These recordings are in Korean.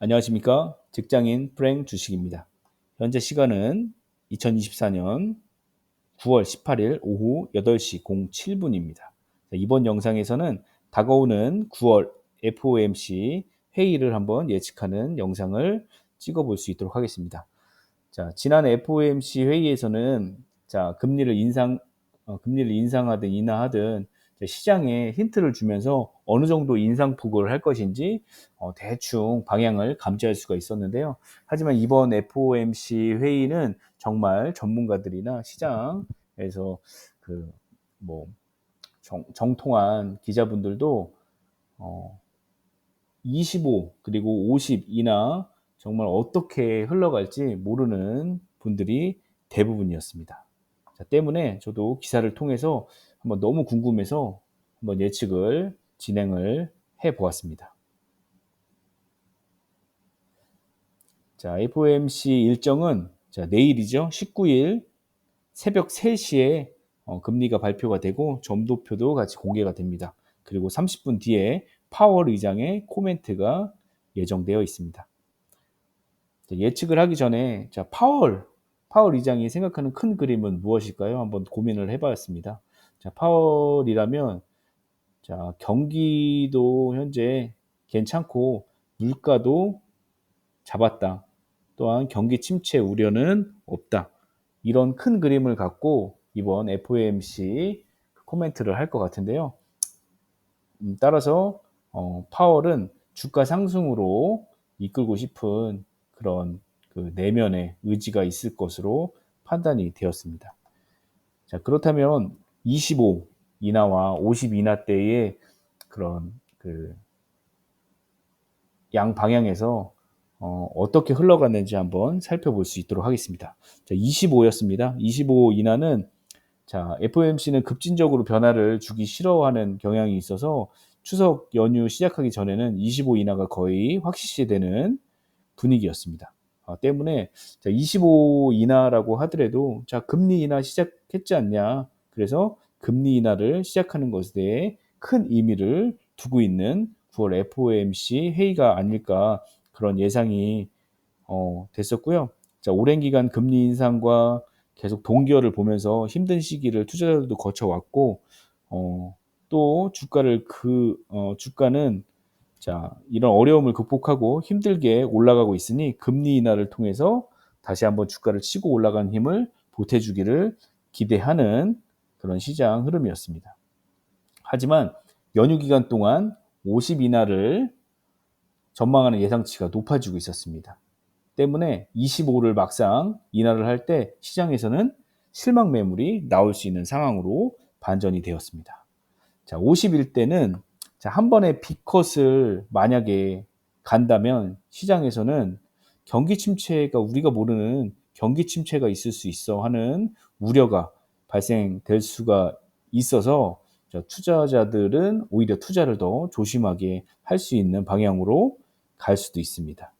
안녕하십니까? 직장인 프랭 주식입니다. 현재 시간은 2024년 9월 18일 오후 8시 07분입니다. 이번 영상에서는 다가오는 9월 FOMC 회의를 한번 예측하는 영상을 찍어볼 수 있도록 하겠습니다. 자, 지난 FOMC 회의에서는 금리를 인상하든 인하하든 시장에 힌트를 주면서 어느 정도 인상폭을 할 것인지 대충 방향을 감지할 수가 있었는데요. 하지만 이번 FOMC 회의는 정말 전문가들이나 시장에서 뭐 정통한 기자분들도 25 그리고 50이나 정말 어떻게 흘러갈지 모르는 분들이 대부분이었습니다. 자, 때문에 저도 기사를 통해서 한번 너무 궁금해서 한번 예측을 진행을 해 보았습니다. 자, FOMC 일정은 내일이죠. 19일 새벽 3시에 금리가 발표가 되고 점도표도 같이 공개가 됩니다. 그리고 30분 뒤에 파월 의장의 코멘트가 예정되어 있습니다. 예측을 하기 전에 파월 의장이 생각하는 큰 그림은 무엇일까요? 한번 고민을 해봤습니다. 자, 파월이라면 경기도 현재 괜찮고 물가도 잡았다. 또한 경기 침체 우려는 없다. 이런 큰 그림을 갖고 이번 FOMC 코멘트를 할 것 같은데요. 따라서 파월은 주가 상승으로 이끌고 싶은 그런 그 내면의 의지가 있을 것으로 판단이 되었습니다. 자, 그렇다면 25 인하와 50 인하 때의 그런 그 양 방향에서 어떻게 흘러갔는지 한번 살펴볼 수 있도록 하겠습니다. 자, 25였습니다. 25 인하는 FOMC는 급진적으로 변화를 주기 싫어하는 경향이 있어서 추석 연휴 시작하기 전에는 25 인하가 거의 확실시되는 분위기였습니다. 때문에 25 인하라고 하더라도 금리 인하 시작했지 않냐. 그래서 금리 인하를 시작하는 것에 대해 큰 의미를 두고 있는 9월 FOMC 회의가 아닐까 그런 예상이 됐었고요. 오랜 기간 금리 인상과 계속 동기화를 보면서 힘든 시기를 투자자들도 거쳐왔고 또 주가는 이런 어려움을 극복하고 힘들게 올라가고 있으니 금리 인하를 통해서 다시 한번 주가를 치고 올라간 힘을 보태주기를 기대하는 그런 시장 흐름이었습니다. 하지만 연휴 기간 동안 50 인하를 전망하는 예상치가 높아지고 있었습니다. 때문에 25를 막상 인하를 할 때 시장에서는 실망 매물이 나올 수 있는 상황으로 반전이 되었습니다. 50일 때는 한 번에 B컷을 만약에 간다면 시장에서는 경기 침체가 우리가 모르는 경기 침체가 있을 수 있어 하는 우려가 발생될 수가 있어서 투자자들은 오히려 투자를 더 조심하게 할 수 있는 방향으로 갈 수도 있습니다.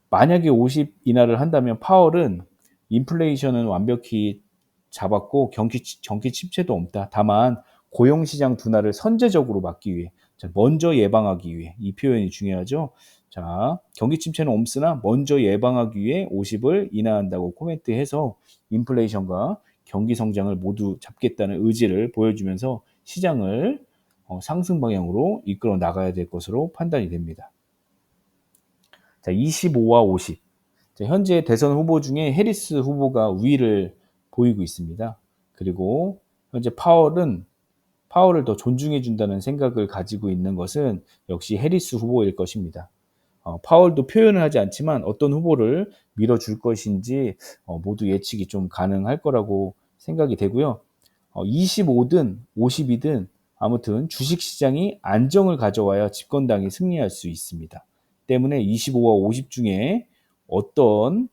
만약에 50 인하를 한다면 파월은 인플레이션은 완벽히 잡았고 경기 침체도 없다. 다만 고용시장 둔화를 선제적으로 막기 위해 먼저 예방하기 위해 이 표현이 중요하죠. 경기 침체는 없으나 먼저 예방하기 위해 50을 인하한다고 코멘트해서 인플레이션과 경기 성장을 모두 잡겠다는 의지를 보여주면서 시장을 상승 방향으로 이끌어 나가야 될 것으로 판단이 됩니다. 25와 50. 현재 대선 후보 중에 해리스 후보가 우위를 보이고 있습니다. 그리고 현재 파월을 더 존중해 준다는 생각을 가지고 있는 것은 역시 해리스 후보일 것입니다. 파월도 표현을 하지 않지만 어떤 후보를 밀어줄 것인지 모두 예측이 좀 가능할 거라고 생각이 되고요. 25든 50이든 아무튼 주식시장이 안정을 가져와야 집권당이 승리할 수 있습니다. 때문에 25와 50 중에 어떤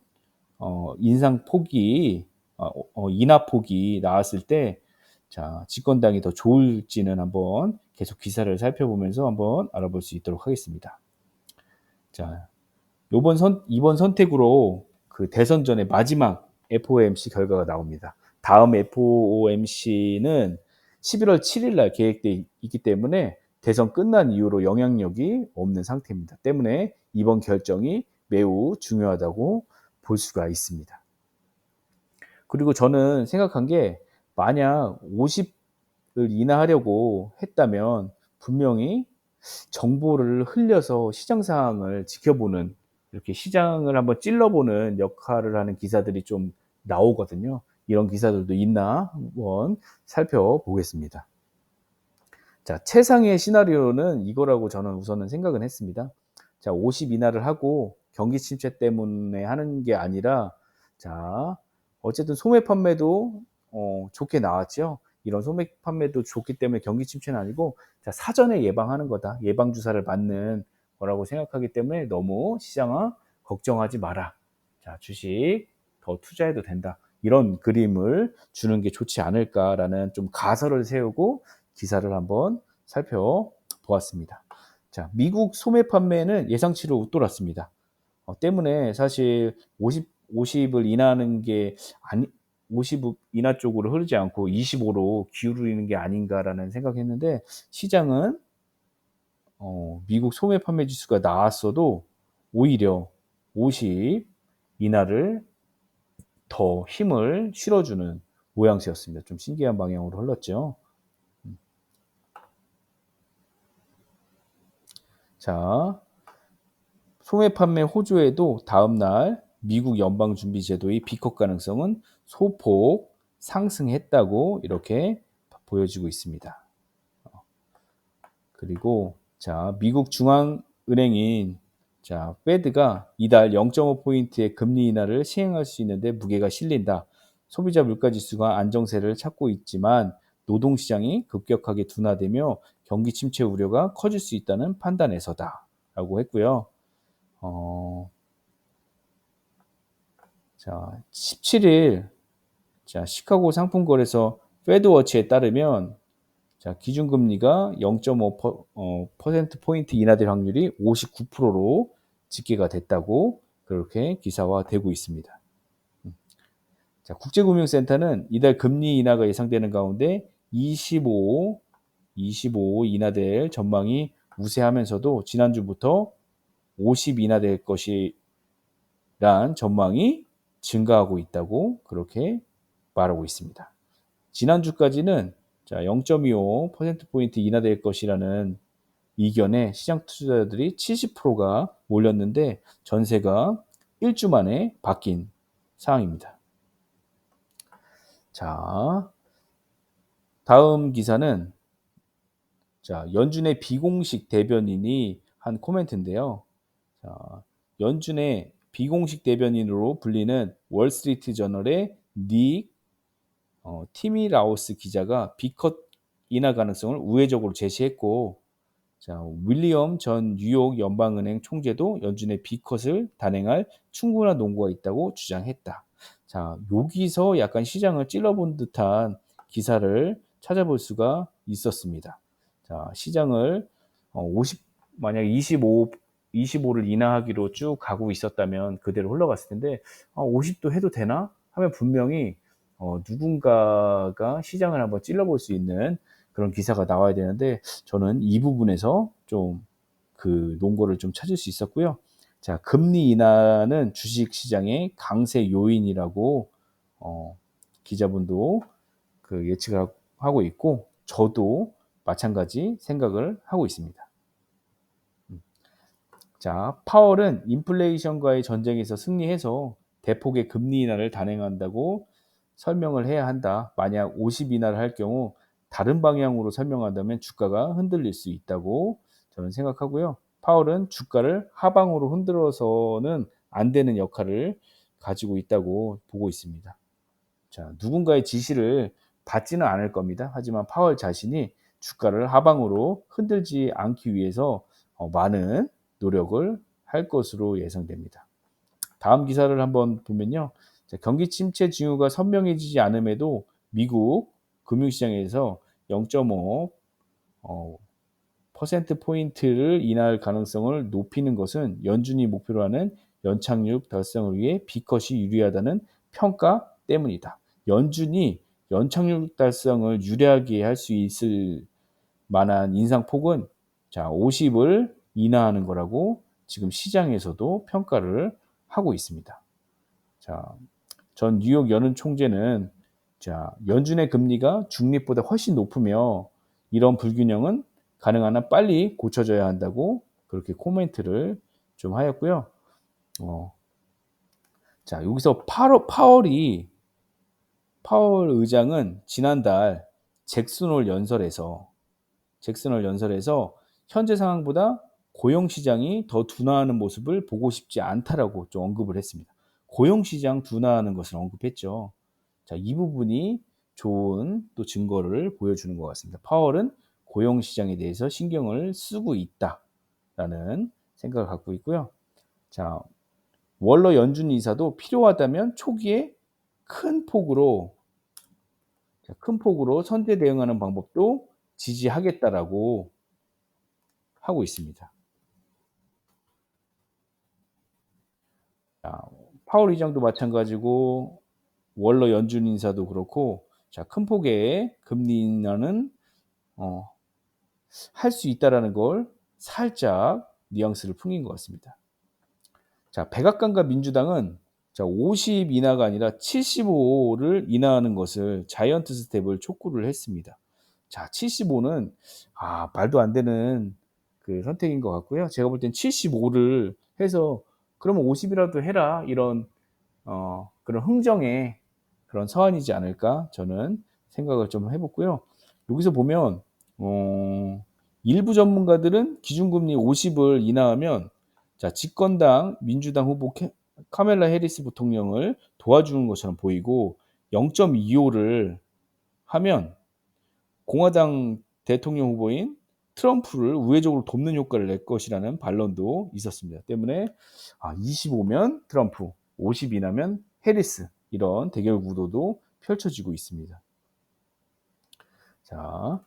인하폭이 나왔을 때 집권당이 더 좋을지는 한번 계속 기사를 살펴보면서 한번 알아볼 수 있도록 하겠습니다. 이번 선택으로 그 대선 전에 마지막 FOMC 결과가 나옵니다. 다음 FOMC는 11월 7일 날 계획되어 있기 때문에 대선 끝난 이후로 영향력이 없는 상태입니다. 때문에 이번 결정이 매우 중요하다고 볼 수가 있습니다. 그리고 저는 생각한 게 만약 50을 인하하려고 했다면 분명히 정보를 흘려서 시장 상황을 지켜보는 이렇게 시장을 한번 찔러보는 역할을 하는 기사들이 좀 나오거든요. 이런 기사들도 있나 한번 살펴보겠습니다. 자, 최상의 시나리오는 이거라고 저는 우선은 생각은 했습니다. 자, 50 인하를 하고 경기 침체 때문에 하는 게 아니라 자, 어쨌든 소매 판매도 좋게 나왔죠. 이런 소매 판매도 좋기 때문에 경기 침체는 아니고 자, 사전에 예방하는 거다. 예방 주사를 맞는 거라고 생각하기 때문에 너무 시장아 걱정하지 마라. 자, 주식 더 투자해도 된다. 이런 그림을 주는 게 좋지 않을까라는 좀 가설을 세우고 기사를 한번 살펴보았습니다. 자, 미국 소매 판매는 예상치를 웃돌았습니다. 때문에 사실 50을 인하하는 게 아니 50 인하 쪽으로 흐르지 않고 25로 기울이는 게 아닌가라는 생각했는데 시장은 미국 소매 판매 지수가 나왔어도 오히려 50 인하를 더 힘을 실어주는 모양새였습니다. 좀 신기한 방향으로 흘렀죠. 자, 소매 판매 호조에도 다음날 미국 연방준비제도의 비컷 가능성은 소폭 상승했다고 이렇게 보여지고 있습니다. 그리고 자, 미국 중앙은행인 자, 페드가 이달 0.5포인트의 금리 인하를 시행할 수 있는데 무게가 실린다. 소비자 물가지수가 안정세를 찾고 있지만 노동시장이 급격하게 둔화되며 경기 침체 우려가 커질 수 있다는 판단에서다. 라고 했고요. 자, 17일 자, 시카고 상품거래소 페드워치에 따르면 자, 기준금리가 0.5% 포인트 인하될 확률이 59%로 집계가 됐다고 그렇게 기사화되고 있습니다. 자, 국제금융센터는 이달 금리 인하가 예상되는 가운데 25 인하될 전망이 우세하면서도 지난주부터 50 인하될 것이란 전망이 증가하고 있다고 그렇게 말하고 있습니다. 지난주까지는 자, 0.25%포인트 인하될 것이라는 이견에 시장 투자자들이 70%가 몰렸는데 전세가 1주 만에 바뀐 상황입니다. 자, 다음 기사는 자, 연준의 비공식 대변인이 한 코멘트인데요. 자, 연준의 비공식 대변인으로 불리는 월스트리트 저널의 닉 티미 라오스 기자가 비컷 인하 가능성을 우회적으로 제시했고 자, 윌리엄 전 뉴욕 연방은행 총재도 연준의 비컷을 단행할 충분한 논거가 있다고 주장했다. 자, 여기서 약간 시장을 찔러본 듯한 기사를 찾아볼 수가 있었습니다. 자, 시장을 50 만약 25를 인하하기로 쭉 가고 있었다면 그대로 흘러갔을 텐데 50도 해도 되나 하면 분명히 누군가가 시장을 한번 찔러볼 수 있는 그런 기사가 나와야 되는데 저는 이 부분에서 좀 그 논거를 좀 찾을 수 있었고요. 자, 금리 인하는 주식 시장의 강세 요인이라고 기자분도 그 예측을 하고 있고 저도 마찬가지 생각을 하고 있습니다. 자, 파월은 인플레이션과의 전쟁에서 승리해서 대폭의 금리 인하를 단행한다고 설명을 해야 한다. 만약 50 인하를 할 경우 다른 방향으로 설명한다면 주가가 흔들릴 수 있다고 저는 생각하고요. 파월은 주가를 하방으로 흔들어서는 안 되는 역할을 가지고 있다고 보고 있습니다. 자, 누군가의 지시를 받지는 않을 겁니다. 하지만 파월 자신이 주가를 하방으로 흔들지 않기 위해서 많은 노력을 할 것으로 예상됩니다. 다음 기사를 한번 보면요. 자, 경기 침체 징후가 선명해지지 않음에도 미국 금융시장에서 0.5 퍼센트포인트를 인하할 가능성을 높이는 것은 연준이 목표로 하는 연착륙 달성을 위해 비컷이 유리하다는 평가 때문이다. 연준이 연착륙 달성을 유리하게 할 수 있을 만한 인상폭은 자, 50을 인하하는 거라고 지금 시장에서도 평가를 하고 있습니다. 자, 전 뉴욕 연은 총재는 자, 연준의 금리가 중립보다 훨씬 높으며 이런 불균형은 가능한 한 빨리 고쳐져야 한다고 그렇게 코멘트를 좀 하였고요. 자, 여기서 파월 의장은 지난달 잭슨홀 연설에서 현재 상황보다 고용 시장이 더 둔화하는 모습을 보고 싶지 않다라고 좀 언급을 했습니다. 고용 시장 둔화하는 것을 언급했죠. 자, 이 부분이 좋은 또 증거를 보여주는 것 같습니다. 파월은 고용 시장에 대해서 신경을 쓰고 있다라는 생각을 갖고 있고요. 자, 월러 연준 이사도 필요하다면 초기에 큰 폭으로 선제 대응하는 방법도 지지하겠다라고 하고 있습니다. 자, 파월 의장도 마찬가지고 월러 연준 인사도 그렇고 자, 큰 폭의 금리 인하는 할 수 있다라는 걸 살짝 뉘앙스를 풍긴 것 같습니다. 자, 백악관과 민주당은 자, 50 인하가 아니라 75를 인하하는 것을 자이언트 스텝을 촉구를 했습니다. 자, 75는 말도 안 되는 그 선택인 것 같고요. 제가 볼 땐 75를 해서 그러면 50이라도 해라 이런 그런 흥정의 그런 서한이지 않을까 저는 생각을 좀 해봤고요. 여기서 보면 일부 전문가들은 기준금리 50을 인하하면 자, 집권당 민주당 후보 카멜라 해리스 부통령을 도와주는 것처럼 보이고 0.25를 하면 공화당 대통령 후보인 트럼프를 우회적으로 돕는 효과를 낼 것이라는 반론도 있었습니다. 때문에 25면 트럼프, 50 인하면 해리스 이런 대결 구도도 펼쳐지고 있습니다. 자,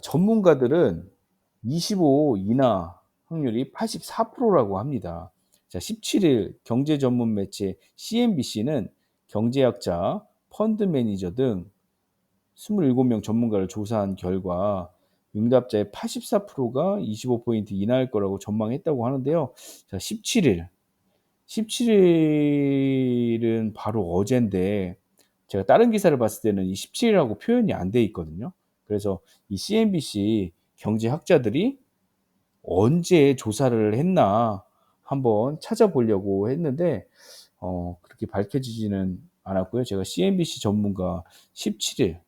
전문가들은 25 인하 확률이 84%라고 합니다. 자, 17일 경제 전문 매체 CNBC는 경제학자, 펀드 매니저 등 27명 전문가를 조사한 결과 응답자의 84%가 25포인트 인하할 거라고 전망했다고 하는데요. 자, 17일은 바로 어젠데 제가 다른 기사를 봤을 때는 이 17일하고 표현이 안 돼 있거든요. 그래서 이 CNBC 경제학자들이 언제 조사를 했나 한번 찾아보려고 했는데 그렇게 밝혀지지는 않았고요. 제가 CNBC 전문가 17일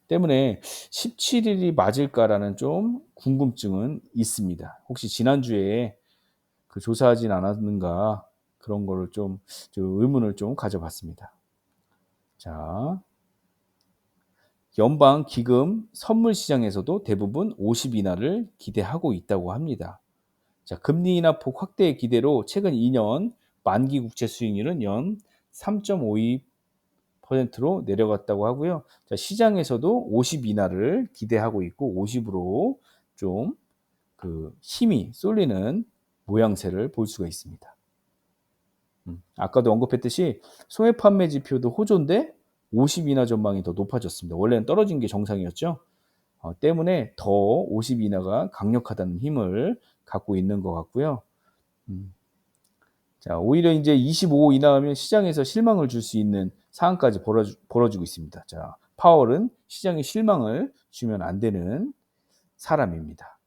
때문에 17일이 맞을까라는 좀 궁금증은 있습니다. 혹시 지난주에 그 조사하진 않았는가 그런 거를 좀 의문을 좀 가져봤습니다. 자, 연방 기금 선물 시장에서도 대부분 50 인하를 기대하고 있다고 합니다. 자, 금리 인하 폭 확대의 기대로 최근 2년 만기 국채 수익률은 연 3.52%로 내려갔다고 하고요. 자, 시장에서도 50 인하를 기대하고 있고 50으로 좀 그 힘이 쏠리는 모양새를 볼 수가 있습니다. 아까도 언급했듯이 소매 판매 지표도 호조인데 50 인하 전망이 더 높아졌습니다. 원래는 떨어진 게 정상이었죠. 때문에 더 50 인하가 강력하다는 힘을 갖고 있는 것 같고요. 자, 오히려 이제 25 인하하면 시장에서 실망을 줄 수 있는 상황까지 벌어지고 있습니다. 자, 파월은 시장에 실망을 주면 안 되는 사람입니다.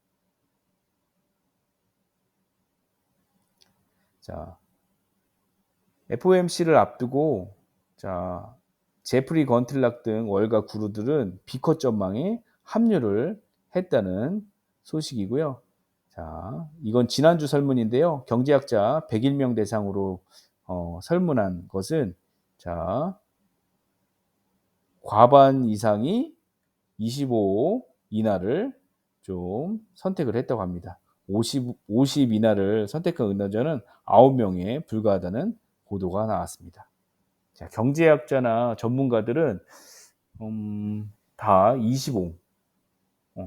자, FOMC를 앞두고 자, 제프리 건틀락 등 월가 구루들은 비컷 전망에 합류를 했다는 소식이고요. 자, 이건 지난주 설문인데요. 경제학자 101명 대상으로 설문한 것은 자, 과반 이상이 25 인하를 좀 선택을 했다고 합니다. 50 인하를 선택한 응답자는 9명에 불과하다는 보도가 나왔습니다. 자, 경제학자나 전문가들은 다 25,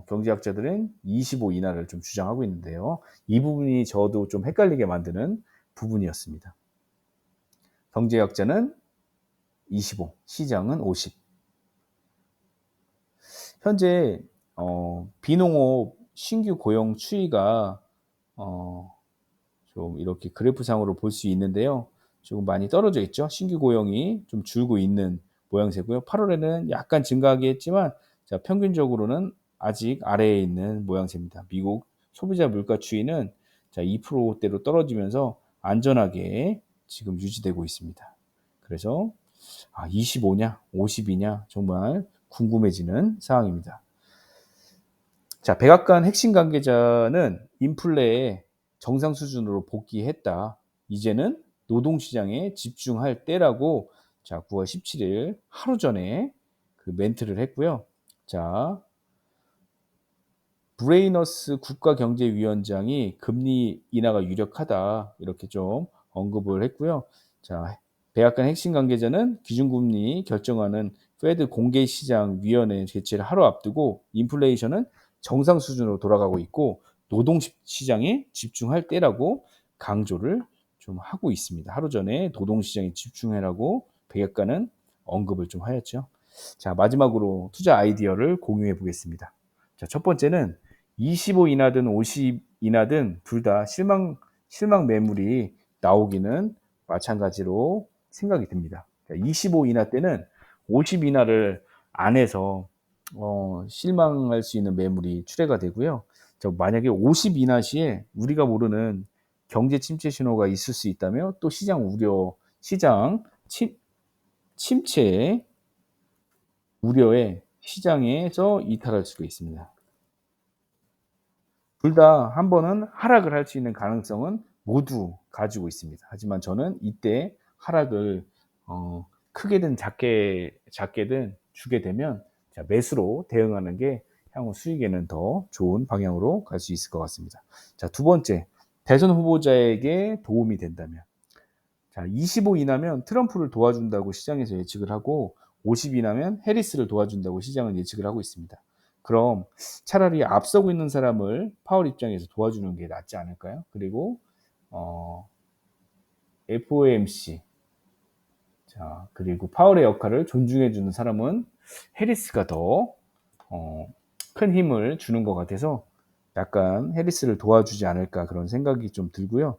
경제학자들은 25 인하를 좀 주장하고 있는데요. 이 부분이 저도 좀 헷갈리게 만드는 부분이었습니다. 경제약자는 25, 시장은 50. 현재 비농업 신규 고용 추이가 좀 이렇게 그래프상으로 볼 수 있는데요. 조금 많이 떨어져 있죠. 신규 고용이 좀 줄고 있는 모양새고요. 8월에는 약간 증가하긴 했지만 자, 평균적으로는 아직 아래에 있는 모양새입니다. 미국 소비자 물가 추이는 자, 2%대로 떨어지면서 안전하게 지금 유지되고 있습니다. 그래서 25냐, 50이냐 정말 궁금해지는 상황입니다. 자, 백악관 핵심 관계자는 인플레에 정상 수준으로 복귀했다. 이제는 노동시장에 집중할 때라고 자, 9월 17일 하루 전에 그 멘트를 했고요. 자, 브레이너스 국가경제위원장이 금리 인하가 유력하다. 이렇게 좀 언급을 했고요. 자, 백악관 핵심 관계자는 기준금리 결정하는 페드 공개시장위원회 개최를 하루 앞두고 인플레이션은 정상 수준으로 돌아가고 있고 노동시장에 집중할 때라고 강조를 좀 하고 있습니다. 하루 전에 노동시장에 집중해라고 백악관은 언급을 좀 하였죠. 자, 마지막으로 투자 아이디어를 공유해 보겠습니다. 자, 첫 번째는 25 인하든 50 인하든 둘 다 실망 매물이 나오기는 마찬가지로 생각이 듭니다. 25 인하 때는 50 인하를 안 해서 실망할 수 있는 매물이 출회가 되고요. 만약에 50 인하 시에 우리가 모르는 경제 침체 신호가 있을 수 있다면 또 시장 우려, 시장 침체 우려에 시장에서 이탈할 수가 있습니다. 둘 다 한 번은 하락을 할 수 있는 가능성은 모두 가지고 있습니다. 하지만 저는 이때 하락을 크게든 작게든 주게 되면 매수로 대응하는 게 향후 수익에는 더 좋은 방향으로 갈 수 있을 것 같습니다. 자, 두 번째, 대선 후보자에게 도움이 된다면. 자, 25 이나면 트럼프를 도와준다고 시장에서 예측을 하고 50 이나면 해리스를 도와준다고 시장은 예측을 하고 있습니다. 그럼 차라리 앞서고 있는 사람을 파월 입장에서 도와주는 게 낫지 않을까요? 그리고 FOMC 자, 그리고 파월의 역할을 존중해주는 사람은 해리스가 더 큰 힘을 주는 것 같아서 약간 해리스를 도와주지 않을까 그런 생각이 좀 들고요.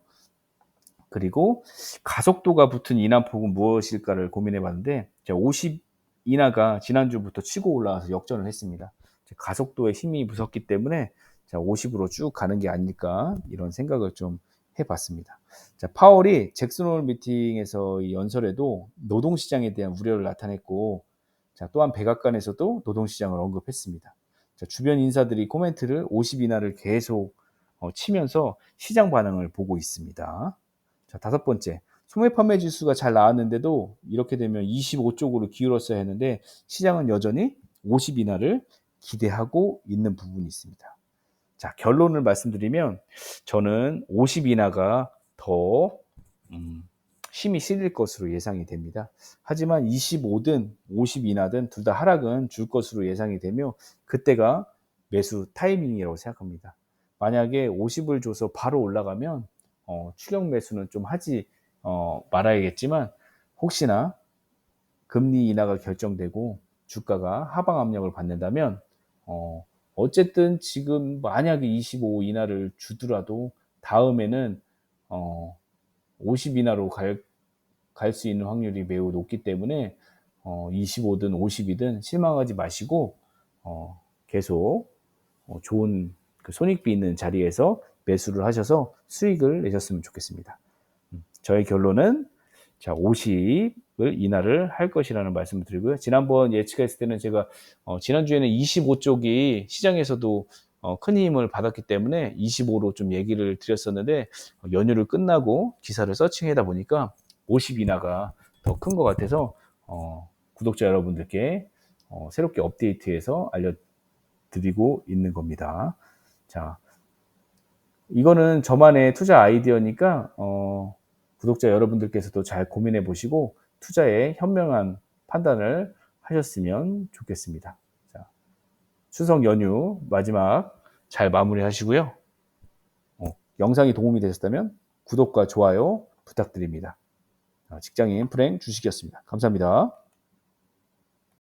그리고 가속도가 붙은 인하폭은 무엇일까를 고민해 봤는데 50 인하가 지난주부터 치고 올라와서 역전을 했습니다. 가속도에 힘이 무섭기 때문에 50으로 쭉 가는 게 아닐까 이런 생각을 좀 해봤습니다. 자, 파월이 잭슨홀 미팅에서 연설에도 노동시장에 대한 우려를 나타냈고 자, 또한 백악관에서도 노동시장을 언급했습니다. 자, 주변 인사들이 코멘트를 50 인하를 계속 치면서 시장 반응을 보고 있습니다. 자, 다섯 번째. 소매 판매 지수가 잘 나왔는데도 이렇게 되면 25쪽으로 기울었어야 했는데 시장은 여전히 50 인하를 기대하고 있는 부분이 있습니다. 자, 결론을 말씀드리면 저는 50 인하가 더 힘이 실릴 것으로 예상이 됩니다. 하지만 25든 50 인하든 둘 다 하락은 줄 것으로 예상이 되며 그때가 매수 타이밍이라고 생각합니다. 만약에 50을 줘서 바로 올라가면 추격 매수는 좀 하지 말아야겠지만 혹시나 금리 인하가 결정되고 주가가 하방 압력을 받는다면 어쨌든 지금 만약에 25 인하를 주더라도 다음에는 50 인하로 갈 수 있는 확률이 매우 높기 때문에 25든 50이든 실망하지 마시고 계속 좋은 그 손익비 있는 자리에서 매수를 하셔서 수익을 내셨으면 좋겠습니다. 저의 결론은 자, 50을 인하를 할 것이라는 말씀을 드리고요. 지난번 예측했을 때는 제가 지난주에는 25쪽이 시장에서도 큰 힘을 받았기 때문에 25로 좀 얘기를 드렸었는데 연휴를 끝나고 기사를 서칭하다 보니까 50 인하가 더 큰 것 같아서 구독자 여러분들께 새롭게 업데이트해서 알려드리고 있는 겁니다. 자, 이거는 저만의 투자 아이디어니까 구독자 여러분들께서도 잘 고민해 보시고 투자에 현명한 판단을 하셨으면 좋겠습니다. 자, 추석 연휴 마지막 잘 마무리 하시고요. 영상이 도움이 되셨다면 구독과 좋아요 부탁드립니다. 직장인 불행 주식이었습니다. 감사합니다.